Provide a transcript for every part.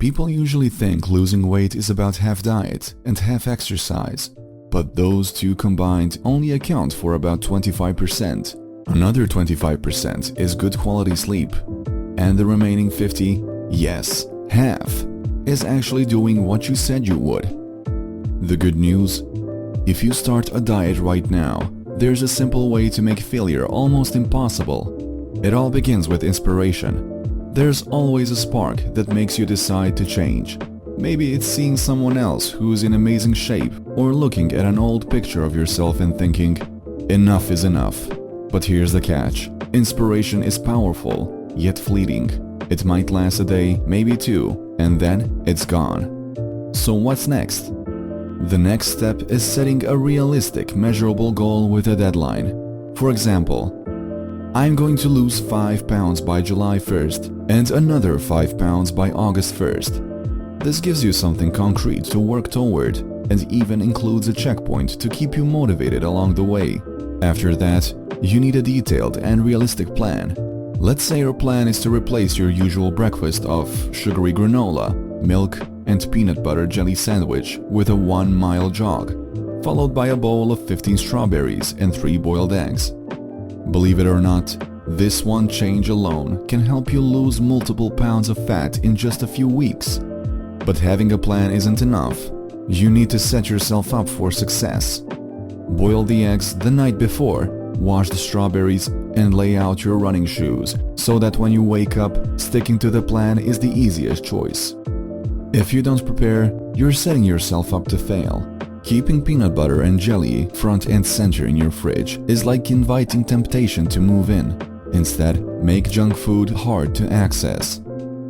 People usually think losing weight is about half diet and half exercise, but those two combined only account for about 25%. Another 25% is good quality sleep, and the remaining 50%, yes, half, is actually doing what you said you would. The good news? If you start a diet right now, there's a simple way to make failure almost impossible. It all begins with inspiration. There's always a spark that makes you decide to change. Maybe it's seeing someone else who's in amazing shape, or looking at an old picture of yourself and thinking, enough is enough. But here's the catch. Inspiration is powerful, yet fleeting. It might last a day, maybe two, and then it's gone. So what's next? The next step is setting a realistic, measurable goal with a deadline. For example, I'm going to lose 5 pounds by July 1st and another 5 pounds by August 1st. This gives you something concrete to work toward and even includes a checkpoint to keep you motivated along the way. After that, you need a detailed and realistic plan. Let's say your plan is to replace your usual breakfast of sugary granola, milk, and peanut butter jelly sandwich with a 1-mile jog, followed by a bowl of 15 strawberries and 3 boiled eggs. Believe it or not, this one change alone can help you lose multiple pounds of fat in just a few weeks. But having a plan isn't enough. You need to set yourself up for success. Boil the eggs the night before, wash the strawberries, and lay out your running shoes so that when you wake up, sticking to the plan is the easiest choice. If you don't prepare, you're setting yourself up to fail. Keeping peanut butter and jelly front and center in your fridge is like inviting temptation to move in. Instead, make junk food hard to access.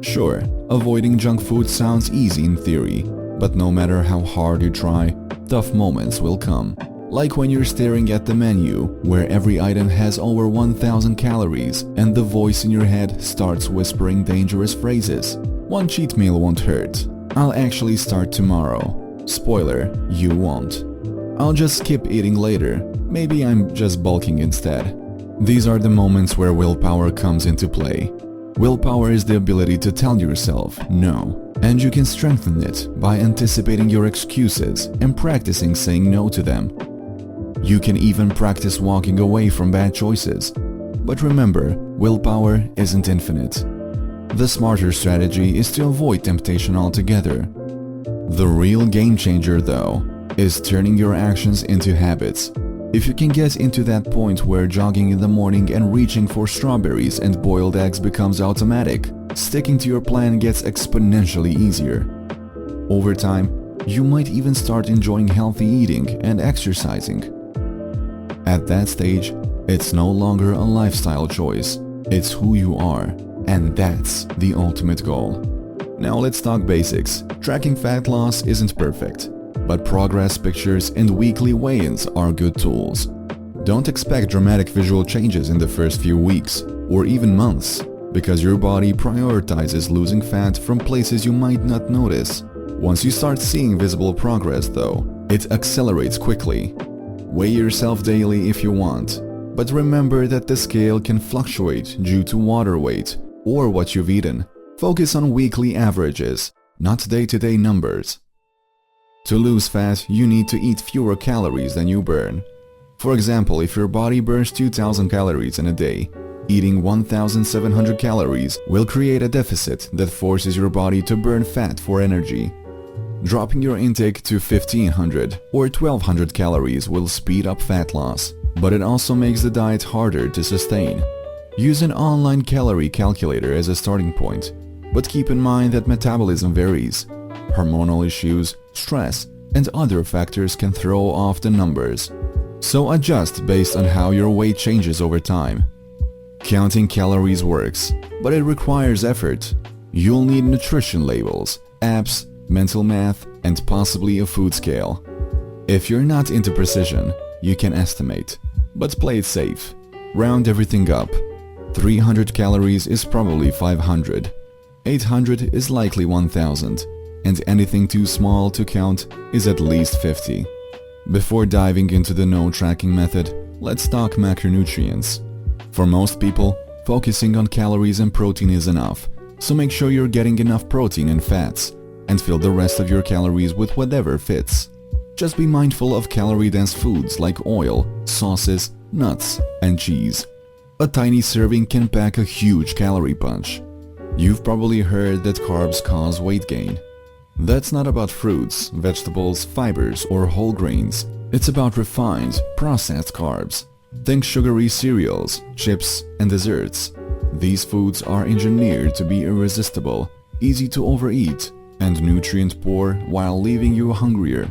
Sure, avoiding junk food sounds easy in theory, but no matter how hard you try, tough moments will come. Like when you're staring at the menu, where every item has over 1,000 calories and the voice in your head starts whispering dangerous phrases. One cheat meal won't hurt. I'll actually start tomorrow. Spoiler, you won't. I'll just skip eating later. Maybe I'm just bulking instead. These are the moments where willpower comes into play. Willpower is the ability to tell yourself no, and you can strengthen it by anticipating your excuses and practicing saying no to them. You can even practice walking away from bad choices. But remember, willpower isn't infinite. The smarter strategy is to avoid temptation altogether. The real game changer, though, is turning your actions into habits. If you can get into that point where jogging in the morning and reaching for strawberries and boiled eggs becomes automatic, sticking to your plan gets exponentially easier. Over time, you might even start enjoying healthy eating and exercising. At that stage, it's no longer a lifestyle choice, it's who you are, and that's the ultimate goal. Now let's talk basics. Tracking fat loss isn't perfect, but progress pictures and weekly weigh-ins are good tools. Don't expect dramatic visual changes in the first few weeks, or even months, because your body prioritizes losing fat from places you might not notice. Once you start seeing visible progress though, it accelerates quickly. Weigh yourself daily if you want, but remember that the scale can fluctuate due to water weight or what you've eaten. Focus on weekly averages, not day-to-day numbers. To lose fat, you need to eat fewer calories than you burn. For example, if your body burns 2,000 calories in a day, eating 1,700 calories will create a deficit that forces your body to burn fat for energy. Dropping your intake to 1,500 or 1,200 calories will speed up fat loss, but it also makes the diet harder to sustain. Use an online calorie calculator as a starting point, but keep in mind that metabolism varies. Hormonal issues, stress, and other factors can throw off the numbers. So adjust based on how your weight changes over time. Counting calories works, but it requires effort. You'll need nutrition labels, apps, mental math, and possibly a food scale. If you're not into precision, you can estimate, but play it safe. Round everything up. 300 calories is probably 500. 800 is likely 1000, and anything too small to count is at least 50. Before diving into the no tracking method, let's talk macronutrients. For most people, focusing on calories and protein is enough, so make sure you're getting enough protein and fats, and fill the rest of your calories with whatever fits. Just be mindful of calorie-dense foods like oil, sauces, nuts, and cheese. A tiny serving can pack a huge calorie punch. You've probably heard that carbs cause weight gain. That's not about fruits, vegetables, fibers, or whole grains. It's about refined, processed carbs. Think sugary cereals, chips, and desserts. These foods are engineered to be irresistible, easy to overeat, and nutrient-poor while leaving you hungrier.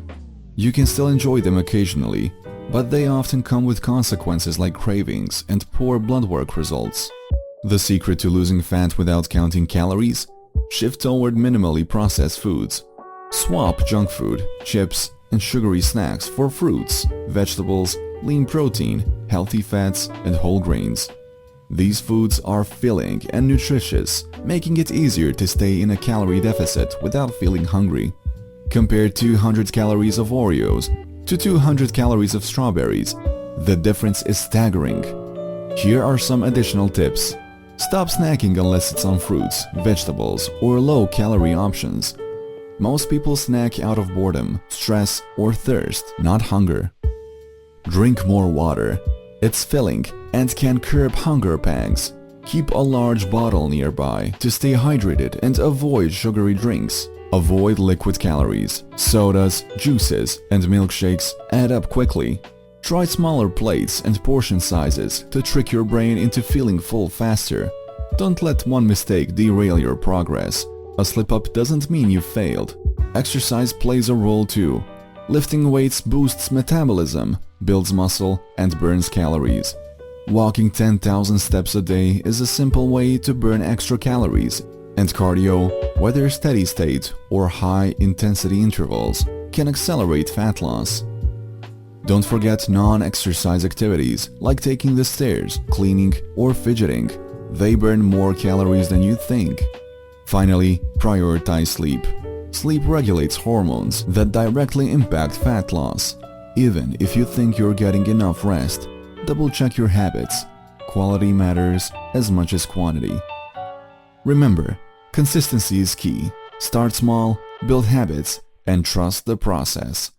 You can still enjoy them occasionally, but they often come with consequences like cravings and poor blood work results. The secret to losing fat without counting calories? Shift toward minimally processed foods. Swap junk food, chips, and sugary snacks for fruits, vegetables, lean protein, healthy fats, and whole grains. These foods are filling and nutritious, making it easier to stay in a calorie deficit without feeling hungry. Compare 200 calories of Oreos to 200 calories of strawberries. The difference is staggering. Here are some additional tips. Stop snacking unless it's on fruits, vegetables, or low-calorie options. Most people snack out of boredom, stress, or thirst, not hunger. Drink more water. It's filling and can curb hunger pangs. Keep a large bottle nearby to stay hydrated and avoid sugary drinks. Avoid liquid calories. Sodas, juices, and milkshakes add up quickly. Try smaller plates and portion sizes to trick your brain into feeling full faster. Don't let one mistake derail your progress. A slip-up doesn't mean you failed. Exercise plays a role too. Lifting weights boosts metabolism, builds muscle, and burns calories. Walking 10,000 steps a day is a simple way to burn extra calories, and cardio, whether steady state or high-intensity intervals, can accelerate fat loss. Don't forget non-exercise activities like taking the stairs, cleaning, or fidgeting. They burn more calories than you think. Finally, prioritize sleep. Sleep regulates hormones that directly impact fat loss. Even if you think you're getting enough rest, double-check your habits. Quality matters as much as quantity. Remember, consistency is key. Start small, build habits, and trust the process.